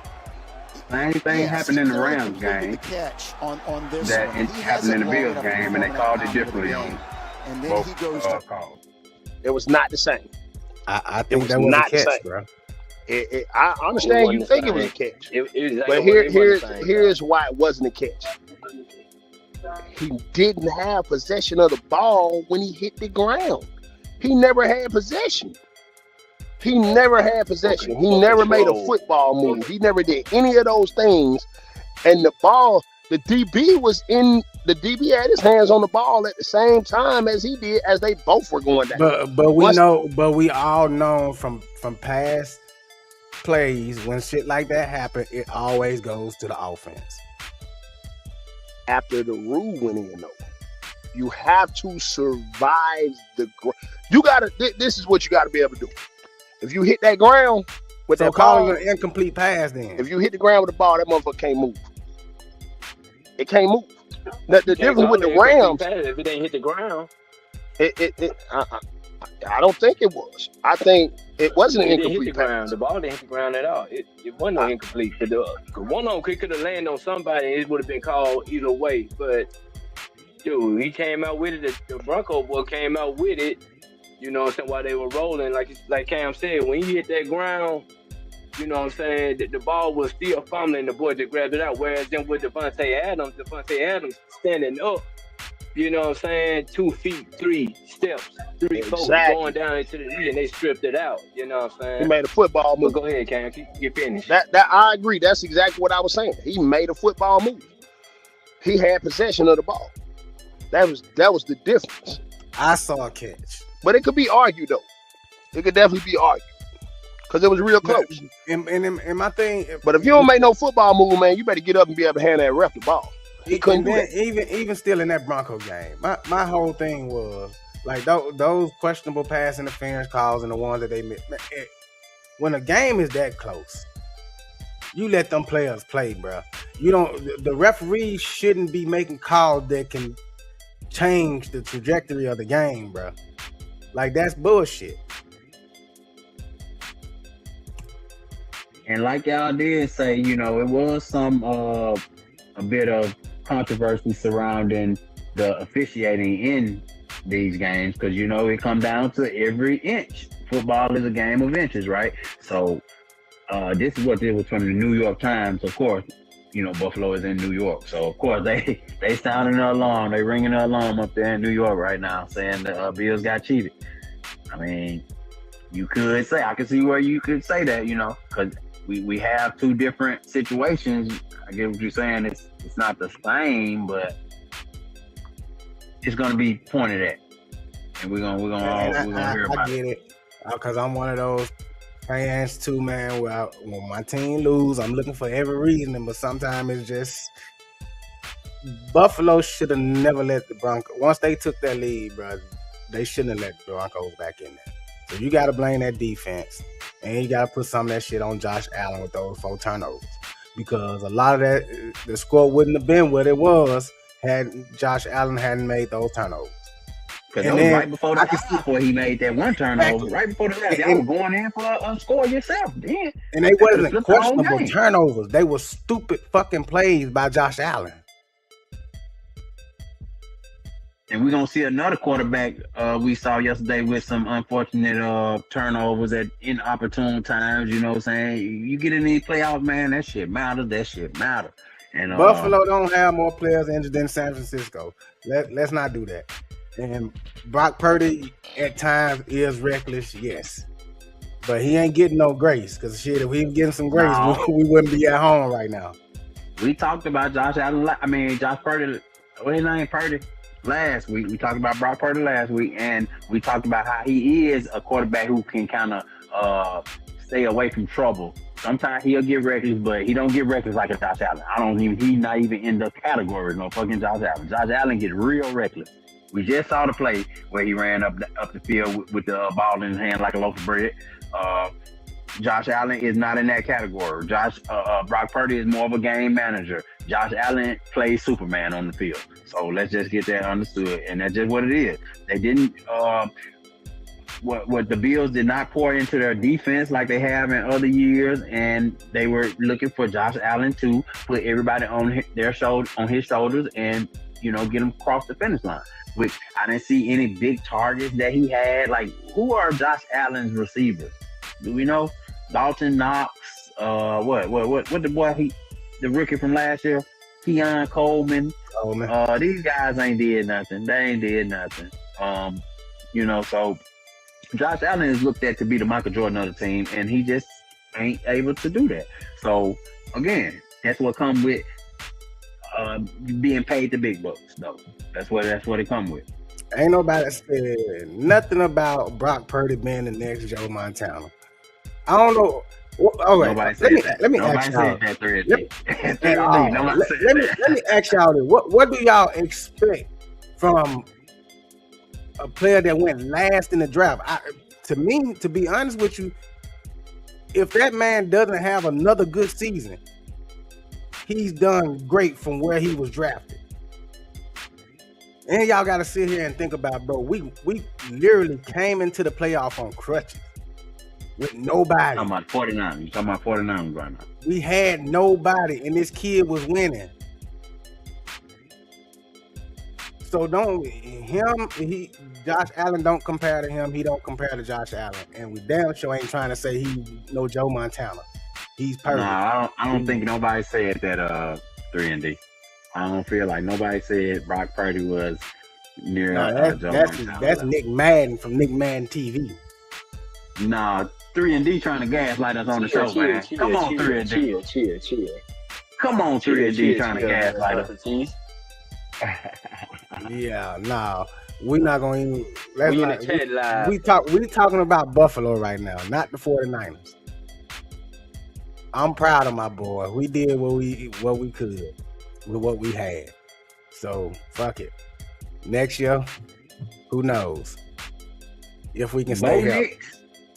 Speaker 4: Same thing happened in the Rams game
Speaker 7: on this
Speaker 4: that
Speaker 7: one.
Speaker 4: it happened in the Bills game, and they called it differently on
Speaker 7: And then
Speaker 4: both
Speaker 7: he goes to
Speaker 4: calls.
Speaker 3: it was not the same.
Speaker 1: I think
Speaker 3: was
Speaker 1: that was
Speaker 3: not
Speaker 1: a catch,
Speaker 3: the same.
Speaker 1: bro.
Speaker 3: I understand you
Speaker 6: wasn't
Speaker 3: think
Speaker 6: the
Speaker 3: it was a
Speaker 6: same.
Speaker 3: catch,
Speaker 6: It
Speaker 3: but here's why it wasn't a catch. He didn't have possession of the ball when he hit the ground. He never had possession. He never had possession. He never made a football move. He never did any of those things. And the ball, the DB had his hands on the ball at the same time as he did, as they both were going down.
Speaker 1: But we all know from past plays when shit like that happen, it always goes to the offense.
Speaker 3: After the rule went in, though, you have to survive the ground. You gotta. This is what you gotta be able to do. If you hit that ground with
Speaker 1: So
Speaker 3: that
Speaker 1: calling
Speaker 3: ball,
Speaker 1: an incomplete pass then.
Speaker 3: if you hit the ground with the ball, that motherfucker can't move. It can't move. The difference with the Rams,
Speaker 6: if it ain't hit the ground,
Speaker 3: I don't think it was. I think it wasn't an
Speaker 6: it didn't hit the
Speaker 3: incomplete
Speaker 6: ground.
Speaker 3: pass.
Speaker 6: The ball didn't hit the ground at all. It wasn't no incomplete. Cause one of them could have landed on somebody, and it would have been called either way. But dude, he came out with it. The Bronco boy came out with it. You know what I'm saying? While they were rolling, like Cam said, when he hit that ground, you know what I'm saying, the ball was still fumbling. The boy just grabbed it out. Whereas then with Devontae Adams standing up, you know what I'm saying, 2 feet, 3 steps, 3 4
Speaker 3: Exactly.
Speaker 6: going down into the knee, and they stripped it out. You know what I'm saying?
Speaker 3: He made a football
Speaker 6: But
Speaker 3: move.
Speaker 6: go ahead, Cam. Get finished.
Speaker 3: That I agree. That's exactly what I was saying. He made a football move. He had possession of the ball. That was the difference.
Speaker 1: I saw a catch.
Speaker 3: But it could be argued though. It could definitely be argued because it was real close.
Speaker 1: And my thing,
Speaker 3: But if you don't make no football move, man, you better get up and be able to hand that ref the ball. He couldn't do that.
Speaker 1: even still in that Bronco game, my whole thing was like those questionable pass interference calls and the ones that they missed. When a game is that close, you let them players play, bro. You don't. The referees shouldn't be making calls that can change the trajectory of the game, bro. Like, that's bullshit.
Speaker 4: And like y'all did say, you know, it was some a bit of controversy surrounding the officiating in these games, because you know it comes down to every inch. Football is a game of inches, right? So this is what this was from the New York Times. Of course, you know Buffalo is in New York, so of course they sounding the alarm. They ringing the alarm up there in New York right now, saying the Bills got cheated. I mean, you could say, I can see where you could say that, you know, because we have two different situations. I get what you're saying. It's not the same, but it's gonna be pointed at, and we're gonna hear about
Speaker 1: it. I get it, because I'm one of those fans too, man. When my team lose, I'm looking for every reason, but sometimes it's just Buffalo should have never let the Broncos. Once they took that lead, bro, they shouldn't have let the Broncos back in there. So you got to blame that defense, and you got to put some of that shit on Josh Allen with those 4 turnovers, because a lot of that, the score wouldn't have been what it was had Josh Allen hadn't made those turnovers.
Speaker 4: Because that was right before the half where he made that one turnover. Exactly. Right before the half, y'all were going in for a score yourself. Then.
Speaker 1: And they wasn't questionable turnovers. They were stupid fucking plays by Josh Allen.
Speaker 4: And we're going to see another quarterback we saw yesterday with some unfortunate turnovers at inopportune times. You know what I'm saying? You get in these playoffs, man, that shit matters. And
Speaker 1: Buffalo don't have more players injured than San Francisco. Let's not do that. And Brock Purdy at times is reckless, yes. But he ain't getting no grace, because shit, if he was getting some grace, we wouldn't be at home right now.
Speaker 4: We talked about Josh Purdy, what his name, Purdy? Last week. We talked about Brock Purdy last week, and we talked about how he is a quarterback who can kind of stay away from trouble. Sometimes he'll get reckless, but he don't get reckless like a Josh Allen. He's not even in the category, no fucking Josh Allen. Josh Allen gets real reckless. We just saw the play where he ran up the field with the ball in his hand like a loaf of bread. Josh Allen is not in that category. Brock Purdy is more of a game manager. Josh Allen plays Superman on the field. So let's just get that understood, and that's just what it is. They didn't. What the Bills did not pour into their defense like they have in other years, and they were looking for Josh Allen to put everybody on his shoulders, and get him across the finish line. Which I didn't see any big targets that he had. Like, who are Josh Allen's receivers? Do we know? Dalton Knox, what the boy, the rookie from last year, Keon Coleman. These guys ain't did nothing. They ain't did nothing. So Josh Allen is looked at to be the Michael Jordan of the team, and he just ain't able to do that. So again, that's what comes with being paid the big bucks, though. That's what it comes with.
Speaker 1: Ain't nobody said nothing about Brock Purdy being the next Joe Montana. I don't know.
Speaker 4: Nobody said that.
Speaker 1: Let me ask y'all. Let me ask y'all this. What do y'all expect from a player that went last in the draft? To me, to be honest with you, if that man doesn't have another good season, he's done great from where he was drafted. And y'all got to sit here and think about, bro, we literally came into the playoff on crutches with nobody.
Speaker 4: You're talking about 49 right now.
Speaker 1: We had nobody, and this kid was winning. So Josh Allen don't compare to him. He don't compare to Josh Allen. And we damn sure ain't trying to say he no Joe Montana. He's perfect.
Speaker 4: No, I don't think nobody said that 3-and-D. I don't feel like nobody said Brock Purdy was near Joe Montana.
Speaker 1: That's Nick Madden from Nick Madden TV.
Speaker 4: Nah, 3-and-D trying to gaslight us on the show, man. Come on, 3-and-D.
Speaker 6: Chill.
Speaker 4: Come on, 3-and-D trying to gaslight us.
Speaker 1: Yeah, no. We're not going to we talking about Buffalo right now, not the 49ers. I'm proud of my boy. We did what we could with what we had. So fuck it. Next year, who knows if we can stay healthy.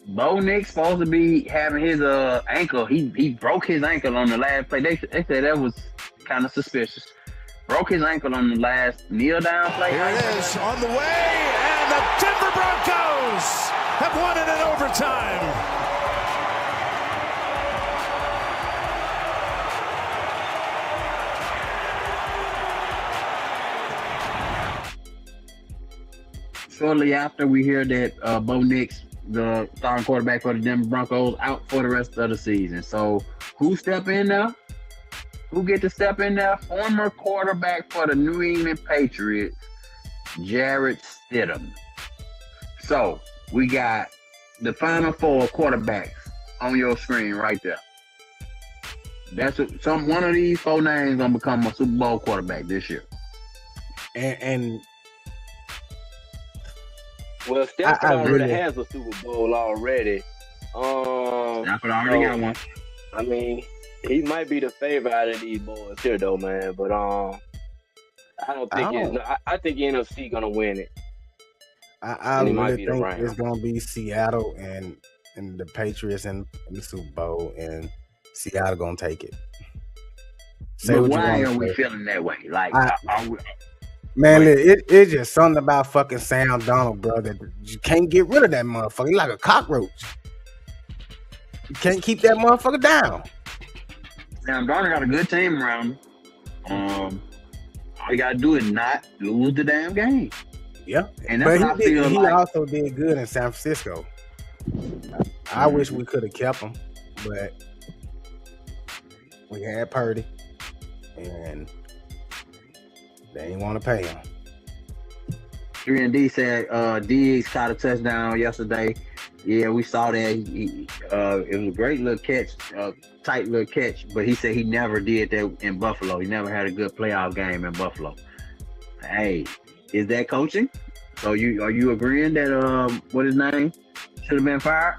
Speaker 4: Bo Nix supposed to be having his ankle. He broke his ankle on the last play. They said that was kind of suspicious. Broke his ankle on the last kneel down play.
Speaker 5: Here it is on the way, and the Denver Broncos have won it in overtime.
Speaker 4: shortly after, we hear that Bo Nix, the starting quarterback for the Denver Broncos, out for the rest of the season. So who step in there? Who get to step in there? Former quarterback for the New England Patriots, Jarrett Stidham. So we got the final 4 quarterbacks on your screen right there. That's one of these 4 names gonna become a Super Bowl quarterback this year.
Speaker 1: And
Speaker 6: Well, Stafford already
Speaker 1: really-
Speaker 6: has a Super Bowl already.
Speaker 4: Stafford already got one.
Speaker 6: I mean, he might be the favorite out of these boys here, though, man. But I don't think I think NFC gonna win it.
Speaker 1: I
Speaker 6: And he might
Speaker 1: really
Speaker 6: be the
Speaker 1: think
Speaker 6: Rams.
Speaker 1: it's gonna be Seattle and the Patriots in the Super Bowl, and Seattle gonna take it. Say
Speaker 4: But
Speaker 1: what you
Speaker 4: why
Speaker 1: wanna
Speaker 4: are we
Speaker 1: say.
Speaker 4: feeling that way? Like,
Speaker 1: Man, it's just something about fucking Sam Donald, bro, that you can't get rid of that motherfucker. He's like a cockroach. You can't keep that motherfucker down.
Speaker 4: Sam Darnold got a good team around him. All you gotta do is not lose the damn game.
Speaker 1: Yeah,
Speaker 4: And that's what I
Speaker 1: but
Speaker 4: feel
Speaker 1: he
Speaker 4: like.
Speaker 1: also did good in San Francisco. I wish we could have kept him, but we had Purdy, and they ain't want to pay him.
Speaker 4: 3&D said Diggs caught a touchdown yesterday. Yeah, we saw that. It was a great little catch, tight little catch, but he said he never did that in Buffalo. He never had a good playoff game in Buffalo. Hey, is that coaching? So are you agreeing that what his name should have been fired?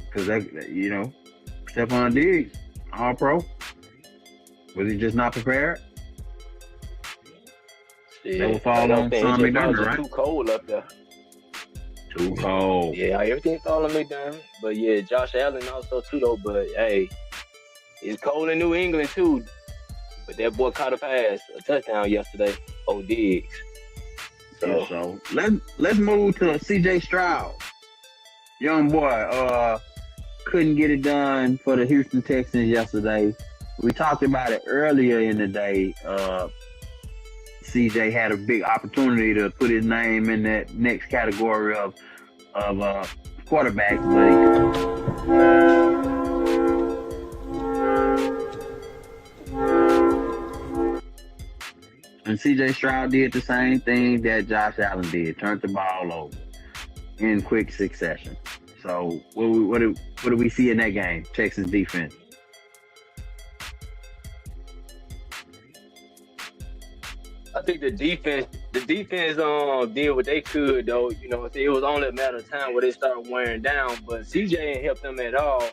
Speaker 4: Because Stephon Diggs, all pro. Was he just not prepared? That would fall on Sean McDermott, right?
Speaker 6: Too cold up there.
Speaker 4: Too cold.
Speaker 6: Yeah, everything falling me down. But yeah, Josh Allen also too though. But hey, it's cold in New England too. But that boy caught a touchdown yesterday. Diggs.
Speaker 4: So let's move to CJ Stroud. Young boy, couldn't get it done for the Houston Texans yesterday. We talked about it earlier in the day. CJ had a big opportunity to put his name in that next category of quarterbacks, and CJ Stroud did the same thing that Josh Allen did, turned the ball over in quick succession. So what do we see in that game? Texas defense.
Speaker 6: I think the defense did what they could though. It was only a matter of time where they started wearing down. But CJ didn't help them at all.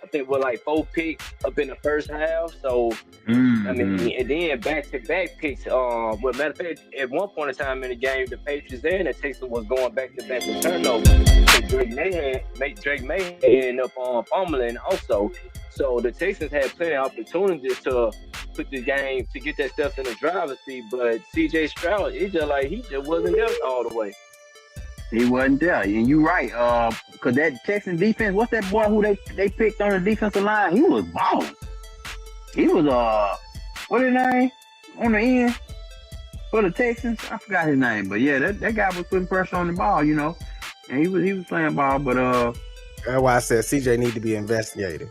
Speaker 6: I think with like 4 picks up in the first half. So I mean, and then back-to-back picks. Matter of fact, at one point in time in the game, the Patriots and the Texans was going back-to-back with turnovers. And Drake May ended up fumbling also. So the Texans had plenty of opportunities to put the game to get that stuff in the driver's seat, but CJ Stroud, he just wasn't there all the way.
Speaker 4: He wasn't there, and you're right. Cause that Texan defense, what's that boy who they picked on the defensive line? He was balling. He was what his name on the end for the Texans? I forgot his name, but yeah, that guy was putting pressure on the ball, and he was playing ball, but
Speaker 1: That's why I said CJ need to be investigated.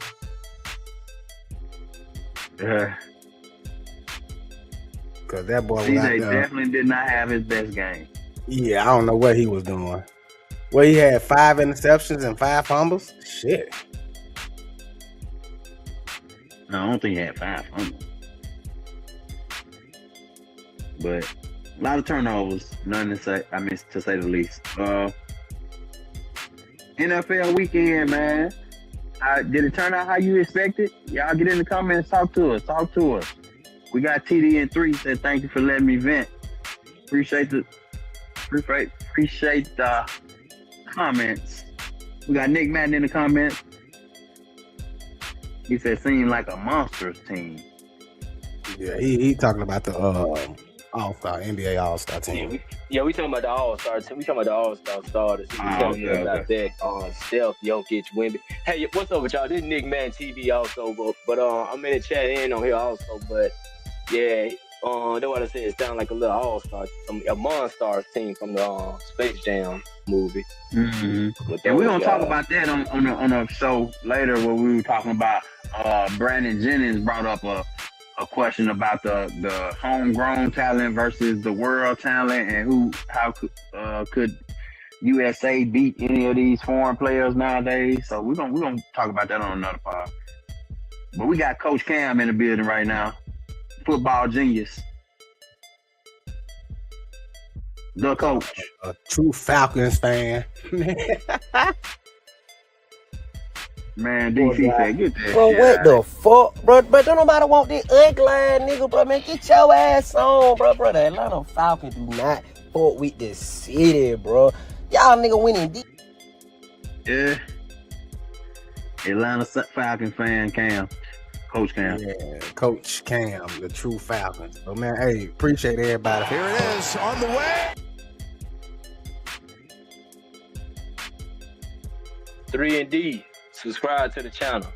Speaker 1: Cause that boy was out
Speaker 4: CJ
Speaker 1: there.
Speaker 4: definitely did not have his best game.
Speaker 1: Yeah, I don't know what he was doing. Well, he had 5 interceptions and 5 fumbles. Shit.
Speaker 4: No, I don't think he had 5. But a lot of turnovers, to say the least. NFL weekend, man. Did it turn out how you expected? Y'all get in the comments, talk to us. We got TD and 3 said thank you for letting me vent. Appreciate the comments. We got Nick Madden in the comments. He said seemed like a monsters team.
Speaker 1: Yeah, he talking about the All-Star, NBA All-Star team.
Speaker 6: Yeah, we talking about the All-Star team. We talking about the All-Star starters. We telling you about that. Steph, Jokic, Wemby. Hey, what's up with y'all? This is Nick Madden TV also, but I'm in the chat in on here also. But yeah, That's what I said. It sounds like a little all-star, a Monstars team from the Space Jam movie.
Speaker 4: Mm-hmm. And we're gonna talk about that on a show later where we were talking about Brandon Jennings brought up a question about the homegrown talent versus the world talent and how could USA beat any of these foreign players nowadays. So we're gonna talk about that on another pod. But we got Coach Cam in the building right now. Football genius. The coach.
Speaker 1: A true Falcons fan.
Speaker 4: Man, DC said, get that
Speaker 2: Bro,
Speaker 4: shit
Speaker 2: what
Speaker 4: out.
Speaker 2: the fuck, bro? But don't nobody want this ugly ass nigga, bro. Man, get your ass on, bro. Bro, the Atlanta Falcons do not fuck with the city, bro. Y'all nigga winning deep.
Speaker 4: Yeah. Atlanta Falcons fan Cam. Coach Cam.
Speaker 1: Yeah, Coach Cam, the true Falcons. So man, hey, appreciate everybody.
Speaker 5: Here it is on the way.
Speaker 6: 3 and D. Subscribe to the channel.